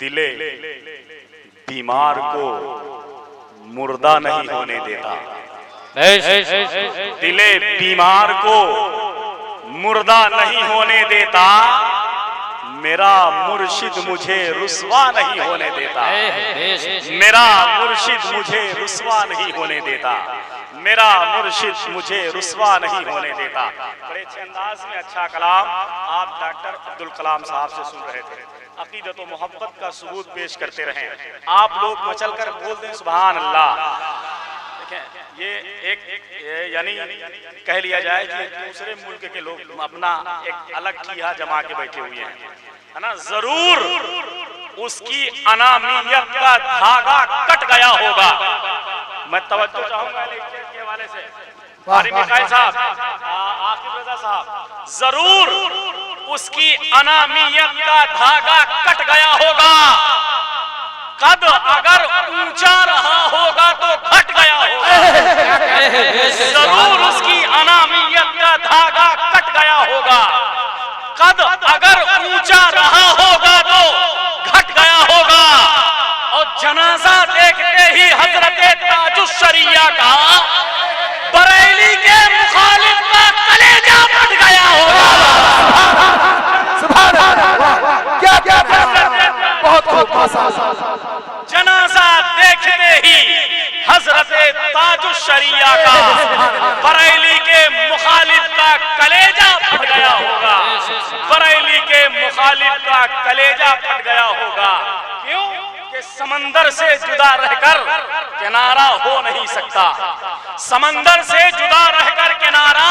दिले बीमार को मुर्दा नहीं होने देता, दिले बीमार को मुर्दा नहीं होने देता, मेरा मुर्शिद मुझे रुस्वा नहीं होने देता, मेरा मुर्शिद मुझे रुस्वा नहीं होने देता, मेरा मुर्शिद मुझे रुस्वा नहीं होने देता। बड़े अच्छे अंदाज में अच्छा कलाम आप डॉक्टर अब्दुल कलाम साहब से सुन रहे थे। अकीदत व मोहब्बत का सबूत पेश करते रहे। आप लोग मचल कर बोल दें सुभान अल्लाह। ये एक यानी कह लिया जाए कि दूसरे मुल्क के लोग अपना एक अलग ठिया जमा के बैठे हुए हैं, है ना। जरूर उसकी अनामियत का धागा कट गया होगा। मैं तवज्जो चाहूंगा लेक्चर के हवाले से कारी मिकाइल साहब, आकिब रजा साहब, जरूर उसकी अनामियत का धागा कट गया होगा। कद अगर ऊंचा रहा होगा तो घट गया होगा। जरूर उसकी अनामियत का धागा कट गया होगा। कद अगर ऊंचा रहा होगा तो घट गया होगा। और जनाजा देखते ही हजरत ताजुश्शरिया का बरेली के मुखालिफ का कलेजा फट गया होगा। सुभान अल्लाह, क्या क्या बहुत खूब। जनाजा देखते ही हजरत ताजुश्शरिया का बरेली के मुखालिफ का कलेजा फट गया होगा। बरेली के मुखालिफ का कलेजा फट गया होगा। क्यों कि समंदर से जुदा रहकर किनारा हो नहीं सकता। समंदर से जुदा रहकर किनारा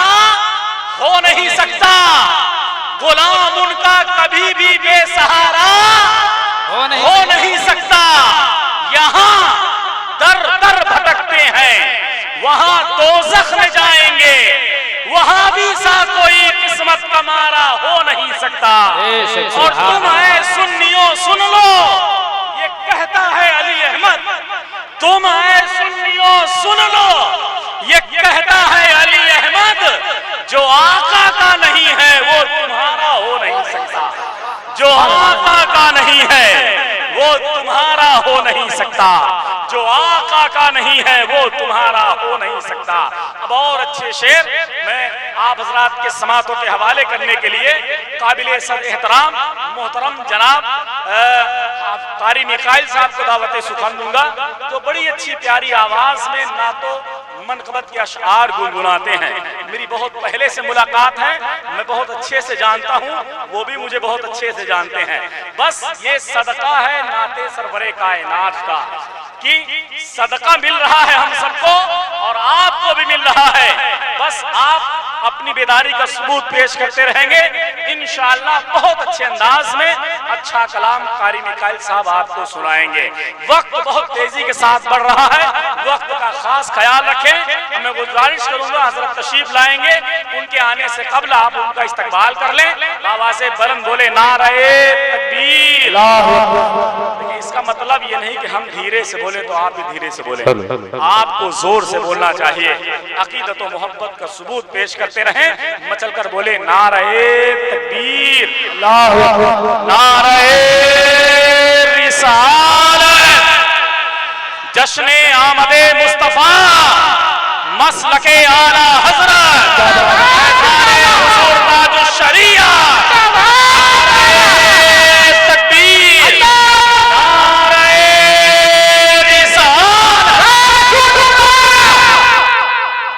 हो नहीं सकता। गुलाम उनका कभी भी बेसहारा हो नहीं सकता। यहाँ दर दर भटकते हैं, वहाँ दोज़ख में जाएंगे, वहाँ भी सा कोई किस्मत का मारा हो नहीं सकता। और तुम है सुन्नियों सुन लो, ये कहता है अली अहमद। तुम है सुन्नियों सुन लो, ये कहता है अली अहमद। जो आका का नहीं है वो तुम्हारा हो नहीं सकता। जो आका का नहीं है वो तुम्हारा हो नहीं सकता। जो आका का नहीं है वो तुम्हारा हो नहीं सकता। अब और अच्छे शेर मैं आप हजरात के समातों के हवाले करने के लिए काबिल सद एहतराम मोहतरम जनाब कारी मिकाइल साहब को दावत सुखन दूंगा, जो बड़ी अच्छी प्यारी आवाज में नातो मनकबत के अशआर गुनगुनाते हैं। मेरी बहुत पहले से मुलाकात है, मैं बहुत अच्छे से जानता हूँ, वो भी मुझे बहुत अच्छे से जानते हैं। बस ये सदका है नाते सरवरे कायनात का कि सदका मिल रहा है हम सबको और आपको भी मिल रहा है। बस आप अपनी बेदारी का सबूत पेश करते रहेंगे इंशाअल्लाह। बहुत अच्छे अंदाज में अच्छा कलाम कारी मिकाइल साहब आपको सुनाएंगे। वक्त बहुत तेजी के साथ बढ़ रहा है, वक्त का खास ख्याल रखें। मैं गुजारिश करूंगा हजरत तशरीफ लाएंगे, उनके आने से कबल आप उनका इस्तकबाल कर लें। आवाज़े बुलंद बोले नारे तकबीर। इसका मतलब ये नहीं कि हम धीरे से बोले तो आप भी धीरे से बोले, आपको जोर से बोलना चाहिए। अकीदत व मोहब्बत का सबूत पेश करते रहें, मचल कर बोले नारे तकबीर, नारे रिसालत, जश्ने आमदे मुस्तफा, मसलके आला हजरत, हुजूर ताजुश्शरिया।